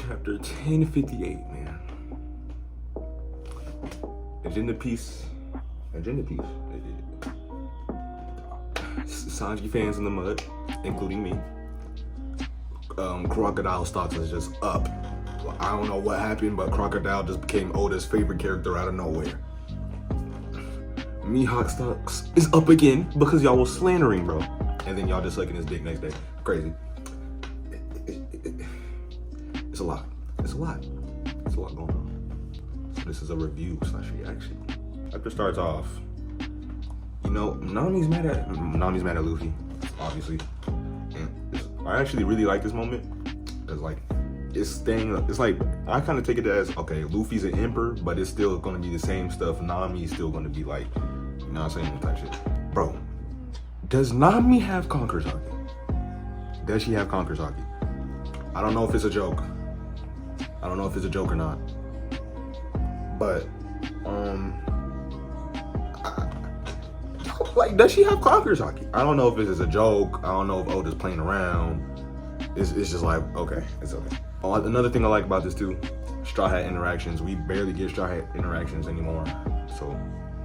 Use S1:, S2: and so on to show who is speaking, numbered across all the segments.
S1: Chapter 1058, man. Agenda piece. Sanji fans in the mud, including me. Crocodile stocks is just up. I don't know what happened, but Crocodile just became Oda's favorite character out of nowhere. Mihawk stocks is up again because y'all was slandering, bro. And then y'all just sucking his dick next day. Crazy. It's a lot. It's a lot going on. So this is a review / reaction. Chapter starts off. You know, Nami's mad at Luffy, obviously. And I actually really like this moment. Cause like it's like I kind of take it as, okay, Luffy's an emperor, but it's still gonna be the same stuff. Nami's still gonna be like, you know what I'm saying, type shit. Bro, does Nami have Conqueror's Haki? Does she have Conqueror's Haki? I don't know if it's a joke. I don't know if it's a joke or not. But like, does she have Conqueror's Haki? I don't know if this is a joke. I don't know if Oda's playing around. It's just like, okay, it's okay. Oh, another thing I like about this too, Straw Hat interactions. We barely get Straw Hat interactions anymore. So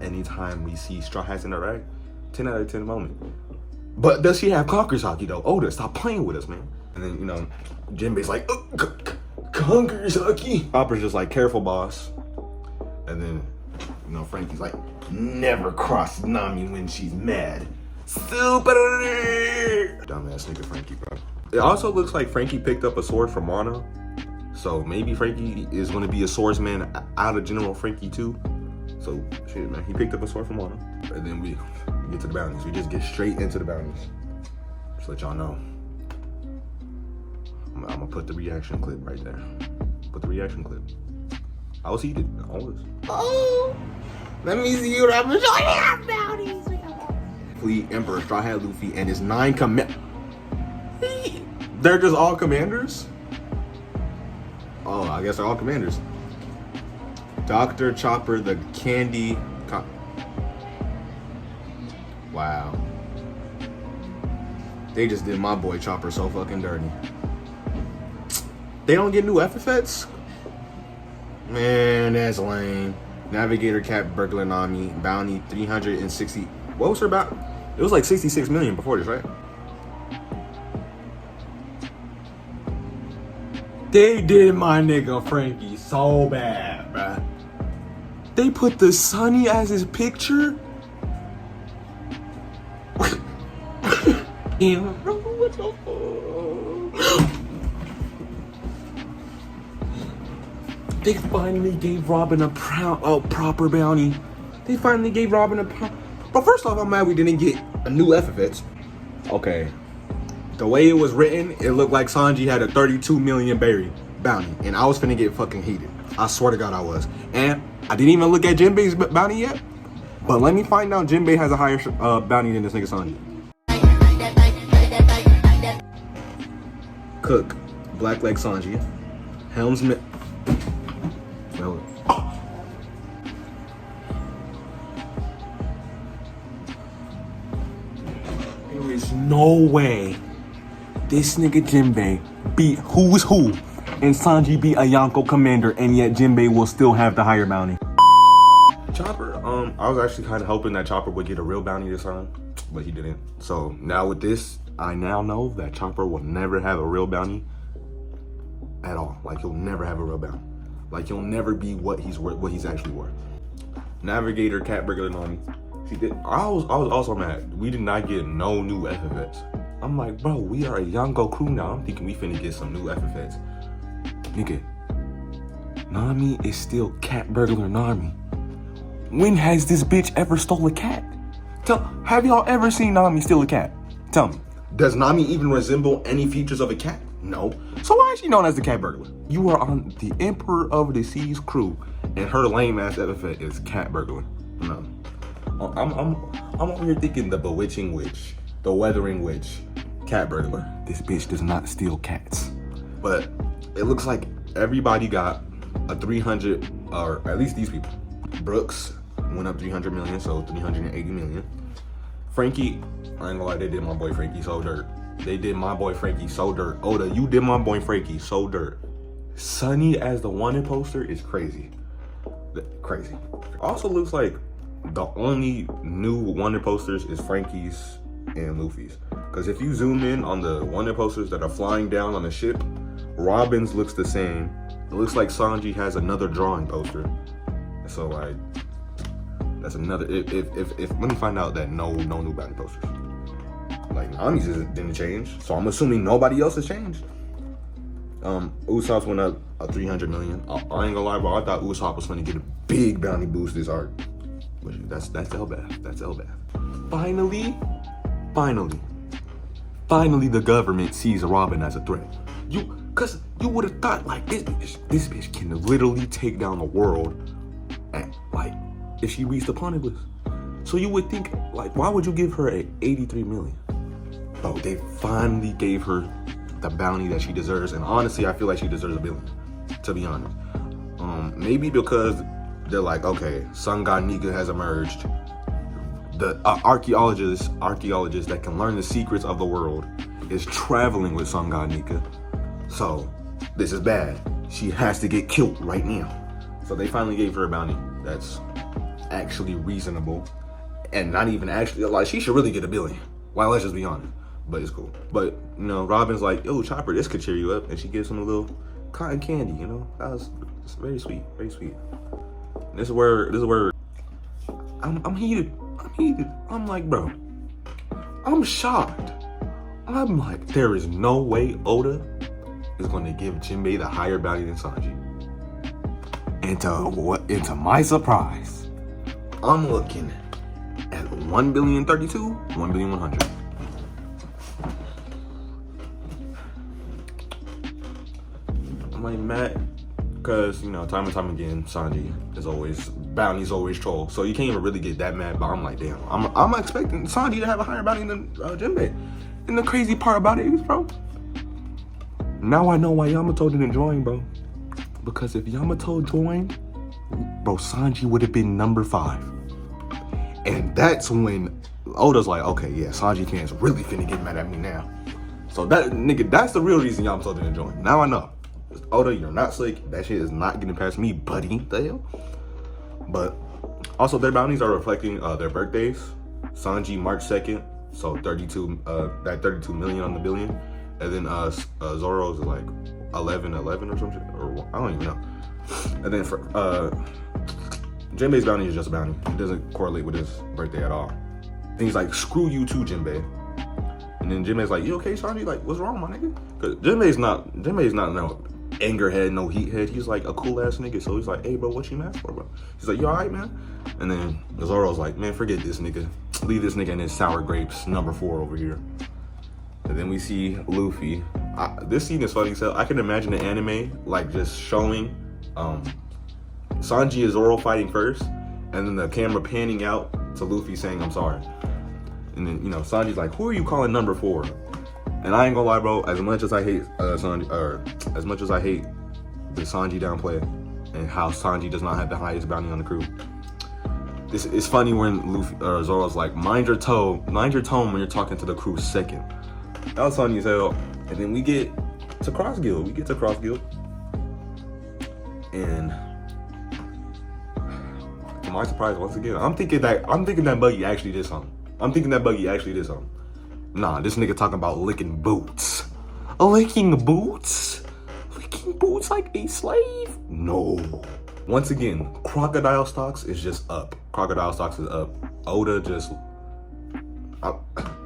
S1: anytime we see Straw Hats interact, 10 out of 10 moment. But does she have Conqueror's Haki though? Oda, stop playing with us, man. And then, you know, Jinbei's like, Conqueror's Haki. Chopper's just like, careful, boss. And then, you know, Frankie's like, never cross Nami when she's mad. Super. Dumbass nigga Frankie, bro. It also looks like Frankie picked up a sword from Wano. So maybe Frankie is going to be a swordsman out of General Frankie too. So shit, man, he picked up a sword from Wano. And then we get to the bounties. We just get straight into the bounties. Just let y'all know. I'm gonna put the reaction clip right there. Put the reaction clip. I was heated. I was. Oh, let me see what I'm showing you bounties. Fleet Emperor, Straw Hat Luffy, and his 9 command. They're just all commanders? Oh, I guess they're all commanders. Dr. Chopper, the Candy. Wow. They just did my boy Chopper so fucking dirty. They don't get new FFX? Man, that's lame. Navigator, Cat, Burglar, Nami, Bounty, 360. What was her bounty? It was like 66 million before this, right? They did my nigga Frankie so bad, bruh. They put the Sunny as his picture? Yeah, bro, what the fuck? They finally gave Robin a proper bounty. They finally gave Robin a But first off, I'm mad we didn't get a new FFX. Okay. The way it was written, it looked like Sanji had a 32 million bounty. And I was finna get fucking heated. I swear to God I was. And I didn't even look at Jinbei's bounty yet. But let me find out Jinbei has a higher bounty than this nigga Sanji. Cook. Blackleg Sanji. Helmsman. Well, there is no way this nigga Jinbei beat who's who and Sanji beat a Yonko commander, and yet Jinbei will still have the higher bounty. Chopper, I was actually kind of hoping that Chopper would get a real bounty this time, but he didn't. So now with this, I now know that Chopper will never have a real bounty at all. Like, he'll never have a real bounty. Like, he'll never be what he's worth, what he's actually worth. Navigator, Cat, Burglar, Nami. I was also mad. We did not get no new FFX. I'm like, bro, we are a Yonko crew now. I'm thinking we finna get some new FFX. Nigga, Nami is still Cat, Burglar, Nami. When has this bitch ever stole a cat? Have y'all ever seen Nami steal a cat? Tell me. Does Nami even resemble any features of a cat? No. So why is she known as the Cat Burglar? You are on the Emperor of the Seas crew, and her lame ass FFX is Cat Burglar. No. I'm over here thinking the Bewitching Witch, the Weathering Witch, Cat Burglar. This bitch does not steal cats. But it looks like everybody got a 300, or at least these people. Brooks went up 300 million, so 380 million. Frankie, I ain't gonna lie, they did my boy Frankie so dirt. They did my boy Frankie so dirt. Oda, you did my boy Frankie so dirt. Sunny as the wanted poster is crazy. Crazy. Also looks like the only new wanted posters is Frankie's and Luffy's. Because if you zoom in on the wanted posters that are flying down on the ship, Robin's looks the same. It looks like Sanji has another drawing poster. So like, that's another. If let me find out that no new bounty posters. Like Nami's didn't change, so I'm assuming nobody else has changed. Usopp's went up 300 million. I ain't gonna lie, bro. I thought Usopp was gonna get a big bounty boost this arc. But that's Elbath. That's Elbath. Finally, the government sees Robin as a threat. Cause you would have thought like this bitch can literally take down the world, and like if she reached the Poneglyphs list. So you would think like, why would you give her a 83 million? Bro, they finally gave her the bounty that she deserves, and honestly, I feel like she deserves $1 billion. To be honest, maybe because they're like, okay, Sun God Nika has emerged. The archaeologist that can learn the secrets of the world is traveling with Sun God Nika. So this is bad. She has to get killed right now. So they finally gave her a bounty that's actually reasonable, and not even actually like she should really get $1 billion. Well, let's just be honest. But it's cool. But you know, Robin's like, yo, Chopper, this could cheer you up, and she gives him a little cotton candy. You know, that was very sweet, very sweet. And this is where I'm heated. I'm like, bro, I'm shocked. I'm like, there is no way Oda is going to give Jinbei the higher bounty than Sanji. And to my surprise, I'm looking at 1,032,000,000, 1,100,000,000. I'm like, Matt, because you know, time and time again, Sanji is always bounty's always troll, so you can't even really get that mad. But I'm like, damn, I'm expecting Sanji to have a higher bounty than Jinbei. And the crazy part about it is, bro, now I know why Yamato didn't join, bro. Because if Yamato joined, bro, Sanji would have been number 5. And that's when Oda's like, okay, yeah, Sanji fans really finna get mad at me now. So that nigga, that's the real reason Yamato didn't join. Now I know. Oda, you're not slick. That shit is not getting past me, buddy. The hell? But also their bounties are reflecting their birthdays. Sanji March 2nd, so 32 million on the billion. And then Zoro's is like 11/11 or something, or I don't even know. And then for Jinbei's bounty is just a bounty. It doesn't correlate with his birthday at all. And he's like, screw you too, Jinbei. And then Jinbei's like, you okay, Sanji? Like, what's wrong, my nigga? Because Jinbei's not no anger head, no heat head. He's like a cool ass nigga. So he's like, hey, bro, what you mad for, bro? He's like, you all right, man? And then Zoro's like, man, forget this nigga. Leave this nigga and his sour grapes, number 4 over here. And then we see Luffy. This scene is funny. So I can imagine the anime like just showing Sanji and Zoro fighting first, and then the camera panning out to Luffy saying, I'm sorry. And then, you know, Sanji's like, who are you calling number 4? And I ain't gonna lie, bro, as much as I hate Sanji, or as much as I hate the Sanji downplay and how Sanji does not have the highest bounty on the crew, this is funny when Luffy or Zoro's like, mind your tone when you're talking to the crew second. That was funny as hell. And then we get to Cross Guild. And to my surprise, once again, I'm thinking that Buggy actually did something. Nah, this nigga talking about licking boots. Licking boots? Licking boots like a slave? No. Once again, crocodile stocks is just up. Crocodile stocks is up. Oda just, I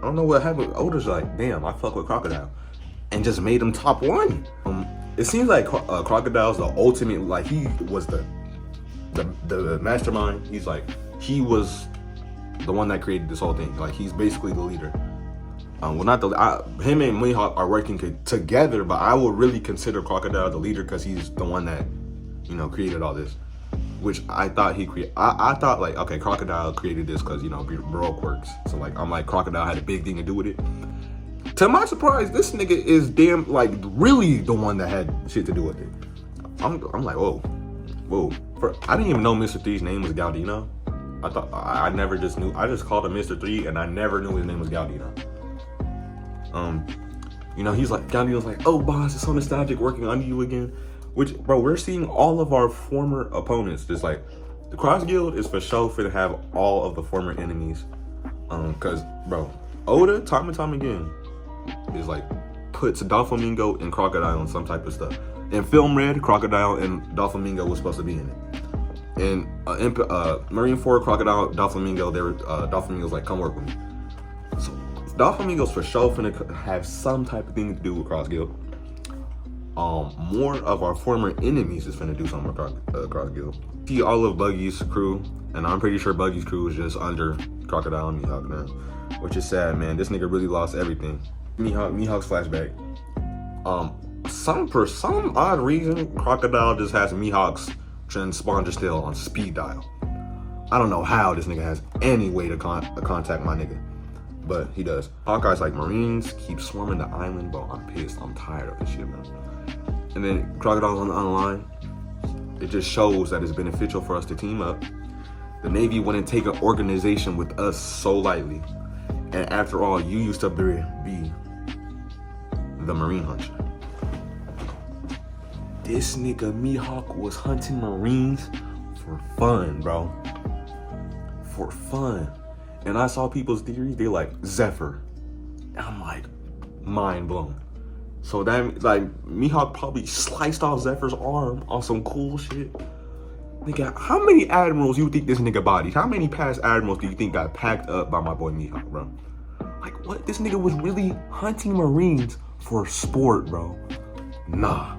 S1: don't know what happened. Oda's like, damn, I fuck with Crocodile. And just made him top 1. It seems like Crocodile's the ultimate, like he was the mastermind. He's like, he was the one that created this whole thing. Like he's basically the leader. Well, not him and Mihawk are working together, but I would really consider Crocodile the leader because he's the one that, you know, created all this. Which I thought he created. I thought like, okay, Crocodile created this because, you know, Baroque works. So like, I'm like, Crocodile had a big thing to do with it. To my surprise, this nigga is damn, like, really the one that had shit to do with it. I'm like, whoa. I didn't even know Mr. 3's name was Galdino. I never just knew. I just called him Mr. 3, and I never knew his name was Galdino. You know, he's like, Galdino's like, oh, boss, it's so nostalgic working under you again. Which, bro, we're seeing all of our former opponents. Just like, the Cross Guild is for sure for to have all of the former enemies. Cause, bro, Oda, time and time again, is like, puts Doflamingo and Crocodile in some type of stuff. In Film Red, Crocodile and Doflamingo was supposed to be in it. In Marineford, Crocodile, Doflamingo, Doflamingo's like, come work with me. So Doflamingo's for sure finna have some type of thing to do with Cross Guild. More of our former enemies is finna do something with Cross Guild. See all of Buggy's crew, and I'm pretty sure Buggy's crew is just under Crocodile and Mihawk now, which is sad, man. This nigga really lost everything. Mihawk's flashback. For some odd reason, Crocodile just has Mihawk's transponder still on speed dial. I don't know how this nigga has any way to contact my nigga, but he does. Hawkeye's like, Marines keep swarming the island, bro. I'm pissed. I'm tired of this shit, man. And then Crocodile's on the line. It just shows that it's beneficial for us to team up. The Navy wouldn't take an organization with us so lightly. And after all, you used to be the Marine hunter. This nigga Mihawk was hunting Marines for fun, bro. For fun. And I saw people's theories, they like, Zephyr. And I'm like, mind blown. So that, like, Mihawk probably sliced off Zephyr's arm on some cool shit. Nigga, how many admirals you think this nigga bodied? How many past admirals do you think got packed up by my boy Mihawk, bro? Like, what? This nigga was really hunting Marines for sport, bro. Nah.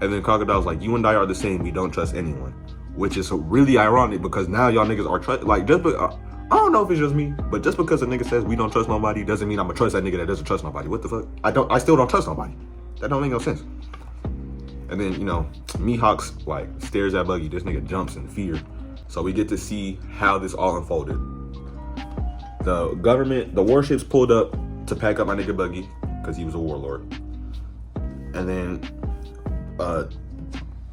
S1: And then Crocodile's like, you and I are the same. We don't trust anyone. Which is really ironic because now y'all niggas are like, just I don't know if it's just me, but just because a nigga says we don't trust nobody doesn't mean I'm gonna trust that nigga that doesn't trust nobody. What the fuck? I still don't trust nobody. That don't make no sense. And then, you know, Mihawk's like stares at Buggy. This nigga jumps in fear. So we get to see how this all unfolded. The government, the warships pulled up to pack up my nigga Buggy because he was a warlord. And then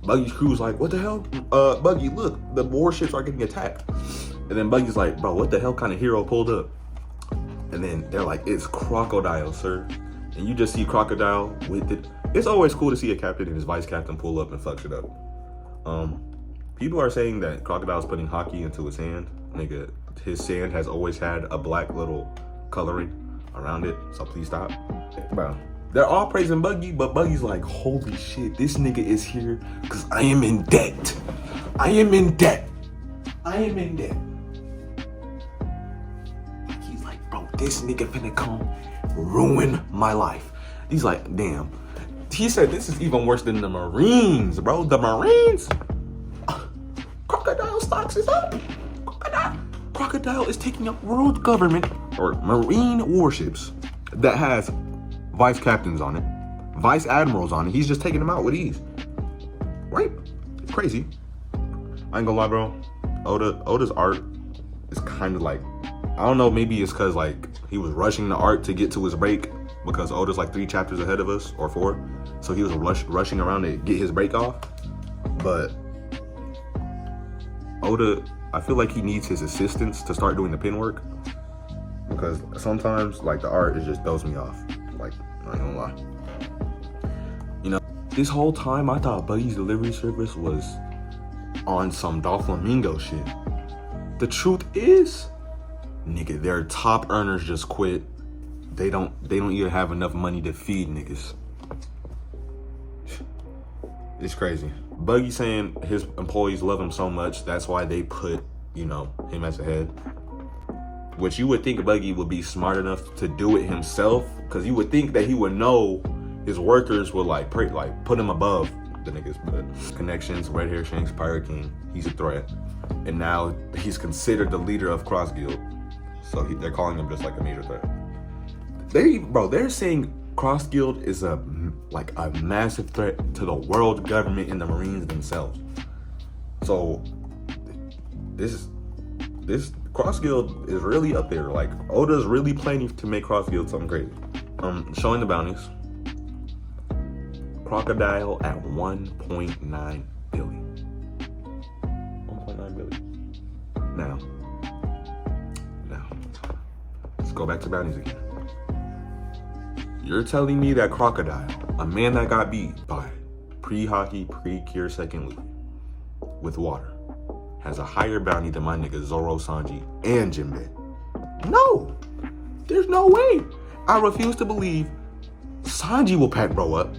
S1: Buggy's crew's like, what the hell? Buggy, look, the warships are getting attacked. And then Buggy's like, bro, what the hell kind of hero pulled up? And then they're like, it's Crocodile, sir. And you just see Crocodile with it. It's always cool to see a captain and his vice captain pull up and fuck shit up. People are saying that Crocodile's putting hockey into his hand. Nigga, his sand has always had a black little coloring around it, so please stop. Bro, they're all praising Buggy, but Buggy's like, holy shit, this nigga is here because I am in debt. I am in debt. I am in debt. He's like, bro, this nigga finna come ruin my life. He's like, damn. He said this is even worse than the Marines, bro. The Marines? Crocodile stocks is up. Crocodile is taking up world government or Marine warships that has vice captains on it, vice admirals on it. He's just taking them out with ease. Right? It's crazy. I ain't gonna lie, bro. Oda's art is kind of like, I don't know, maybe it's because like he was rushing the art to get to his break because Oda's like 3 chapters ahead of us or 4, so he was rushing around to get his break off. But Oda, I feel like he needs his assistants to start doing the pen work because sometimes like the art just throws me off. Like, I ain't gonna lie. You know, this whole time I thought Buggy's delivery service was on some Doflamingo shit. The truth is, nigga, their top earners just quit. They don't even have enough money to feed niggas. It's crazy. Buggy saying his employees love him so much, that's why they put, you know, him as a head. Which you would think Buggy would be smart enough to do it himself, because you would think that he would know his workers would like put him above the niggas. But connections, Red Hair Shanks, Pirate King, he's a threat. And now he's considered the leader of Cross Guild. So they're calling him just like a major threat. They're saying Cross Guild is a massive threat to the world government and the Marines themselves. So this Cross Guild is really up there. Like, Oda's really planning to make Cross Guild something crazy. Showing the bounties. Crocodile at 1.9 billion. 1.9 billion. Now, let's go back to bounties again. You're telling me that Crocodile, a man that got beat by
S2: pre-hockey, pre-cure second Luffy with water has a higher bounty than my niggas Zoro, Sanji, and Jinbei. No, there's no way. I refuse to believe Sanji will pack bro up,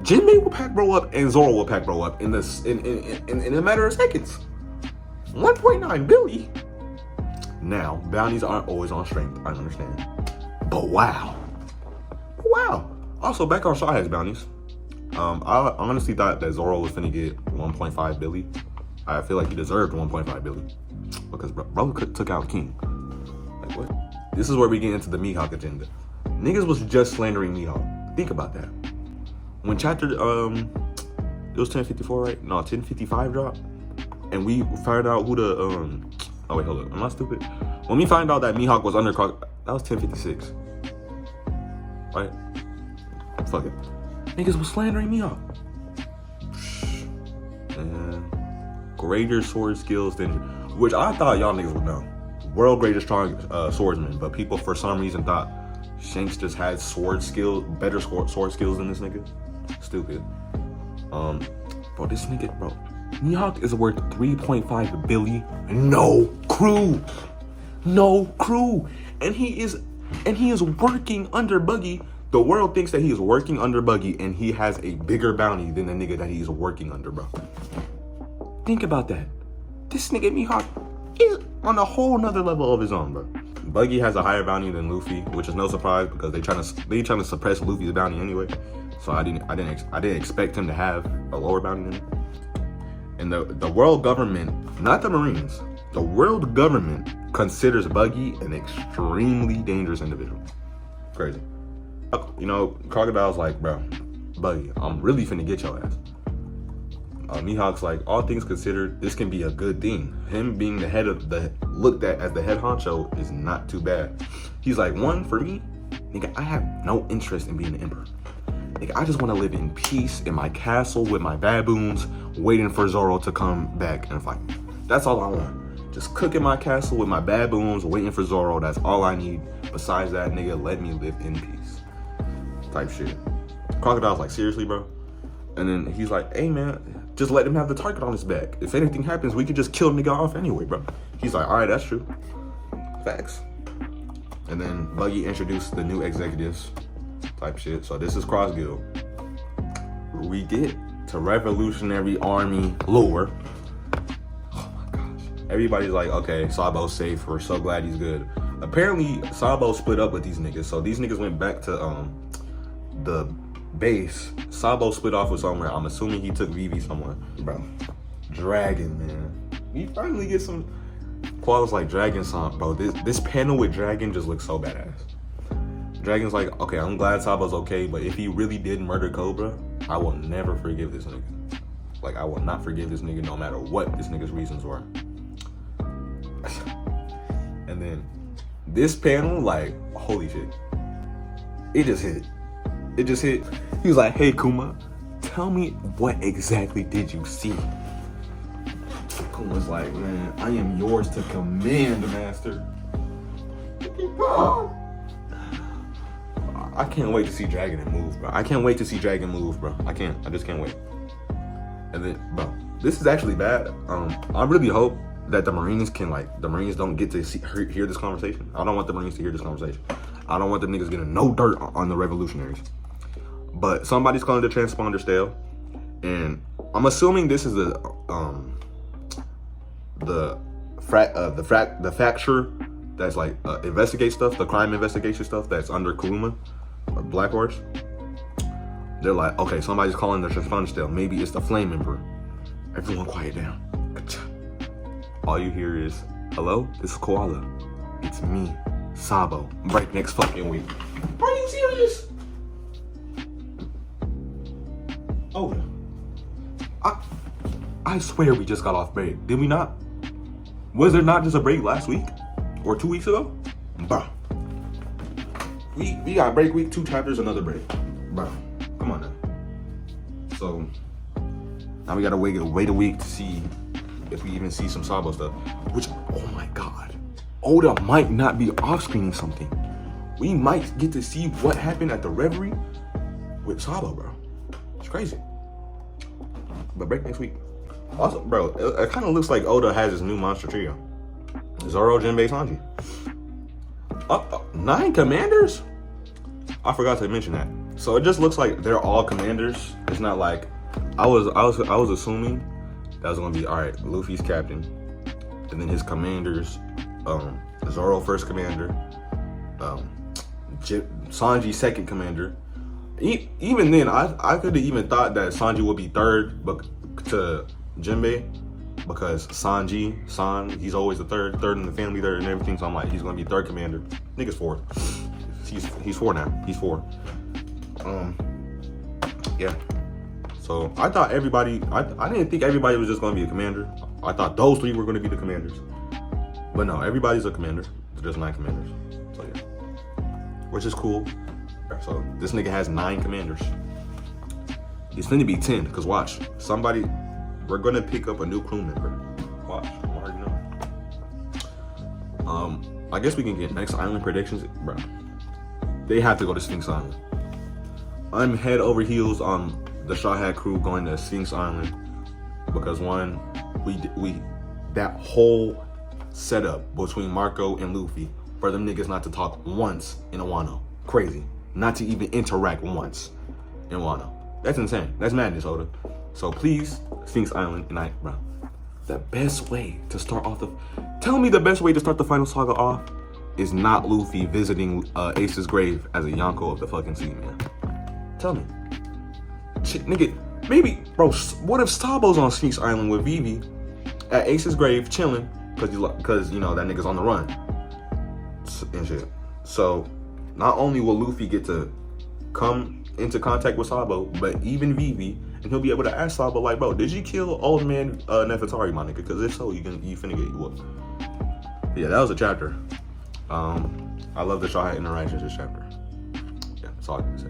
S2: Jinbei will pack bro up, and Zoro will pack bro up in a matter of seconds. 1.9 billion. Now, bounties aren't always on strength, I understand. But wow. Also, back on Shaw has bounties. I honestly thought that Zoro was finna get 1.5 billion. I feel like he deserved 1.5 billion because bro took out King. Like what? This is where we get into the Mihawk agenda. Niggas was just slandering Mihawk. Think about that. When chapter it was 1054, right? No, 1055 dropped, and we found out who the oh wait, hold up, am I stupid? When we find out that Mihawk was under that was 1056, right? Fuck it. Niggas was slandering Mihawk. Greater sword skills than, which I thought y'all niggas would know. World greatest strong swordsman, but people for some reason thought Shanks just had better sword skills than this nigga. Stupid. Bro, this nigga, bro. Mihawk is worth 3.5 billion. No crew. And he is working under Buggy. The world thinks that he is working under Buggy, and he has a bigger bounty than the nigga that he is working under, bro. Think about that. This nigga Mihawk is on a whole nother level of his own, bro. Buggy has a higher bounty than Luffy, which is no surprise because they trying to suppress Luffy's bounty anyway. So I didn't expect him to have a lower bounty than him. And the world government, not the Marines, the world government considers Buggy an extremely dangerous individual. Crazy. You know, Crocodile's like, bro, Buggy, I'm really finna get your ass. Mihawk's like, all things considered, this can be a good thing. Him being the head of looked at as the head honcho is not too bad. He's like, one, for me, nigga, I have no interest in being the emperor. Nigga, I just want to live in peace in my castle with my baboons, waiting for Zoro to come back and fight. That's all I want. Just cook in my castle with my baboons, waiting for Zoro. That's all I need. Besides that, nigga, let me live in peace. Type shit. Crocodile's like, seriously, bro? And then he's like, hey, man, just let him have the target on his back. If anything happens, we could just kill nigga off anyway, bro. He's like, all right, that's true. Facts. And then Buggy introduced the new executives type shit. So this is Cross Guild. We get to Revolutionary Army lore. Oh my gosh. Everybody's like, okay, Sabo's safe. We're so glad he's good. Apparently, Sabo split up with these niggas. So these niggas went back to the base. Sabo split off with somewhere. I'm assuming he took Vivi somewhere. Bro, Dragon, man. We finally get some quals like Dragon song, bro. This panel with Dragon just looks so badass. Dragon's like, okay, I'm glad Sabo's okay, but if he really did murder Cobra, I will never forgive this nigga. Like, I will not forgive this nigga no matter what this nigga's reasons were. And then this panel, like, holy shit. It just hit. It just hit. He was like, hey, Kuma, tell me what exactly did you see? Kuma's like, man, I am yours to command, master. I can't wait to see Dragon move, bro. I can't wait to see Dragon move, bro. I just can't wait. And then, bro, this is actually bad. I really hope that the Marines don't get to hear this conversation. I don't want the Marines to hear this conversation. I don't want the niggas getting no dirt on the revolutionaries. But somebody's calling the transponder stale, and I'm assuming this is the facture that's like investigate stuff, the crime investigation stuff that's under Kuruma or Black Horse. They're like, okay, somebody's calling the transponder stale. Maybe it's the Flame Emperor. Everyone quiet down. All you hear is, hello, this is Koala. It's me, Sabo. Right next fucking week. Are you serious? Oh, I swear we just got off break. Did we not? Was there not just a break last week? Or 2 weeks ago? Bro. We got break week, 2 chapters, another break. Bro, come on now. So, now we gotta wait a week to see if we even see some Sabo stuff. Which, oh my god. Oda might not be off-screening something. We might get to see what happened at the Reverie with Sabo, bro. It's crazy. but break next week. Also, bro, it kind of looks like Oda has his new monster trio. Zoro, Jinbei, Sanji. 9 commanders? I forgot to mention that. So it just looks like they're all commanders. It's not like I was assuming that was gonna be all right. Luffy's captain, and then his commanders. Zoro first commander. Sanji second commander. Even then, I could have even thought that Sanji would be third, but to Jinbei, because he's always the third in the family, third and everything. So I'm like, he's gonna be third commander. Nigga's fourth. He's 4 now. He's 4. Yeah. So I thought everybody. I didn't think everybody was just gonna be a commander. I thought those 3 were gonna be the commanders. But no, everybody's a commander. There's 9 commanders. So yeah, which is cool. So this nigga has 9 commanders. He's finna be 10. Cause watch, we're gonna pick up a new crew member. Watch, I'm already know. I guess we can get next island predictions, bro. They have to go to Sphinx Island. I'm head over heels on the Straw Hat crew going to Sphinx Island because one, we that whole setup between Marco and Luffy for them niggas not to talk once in Wano. Crazy. Not to even interact once in Wano. That's insane. That's madness, Oda. So please, Sphinx Island, and bro, the best way to start off tell me the best way to start the final saga off is not Luffy visiting Ace's grave as a Yonko of the fucking sea, man. Tell me. Shit, nigga, maybe, bro, what if Sabo's on Sphinx Island with Vivi at Ace's grave chilling, because you know, that nigga's on the run and shit. So, not only will Luffy get to come into contact with Sabo, but even Vivi, and he'll be able to ask Sabo, like, bro, did you kill old man Nefertari, my nigga? Because if so, you finna get whooped. Yeah, that was a chapter. I love the Straw Hat interactions this chapter. Yeah, that's all I can say.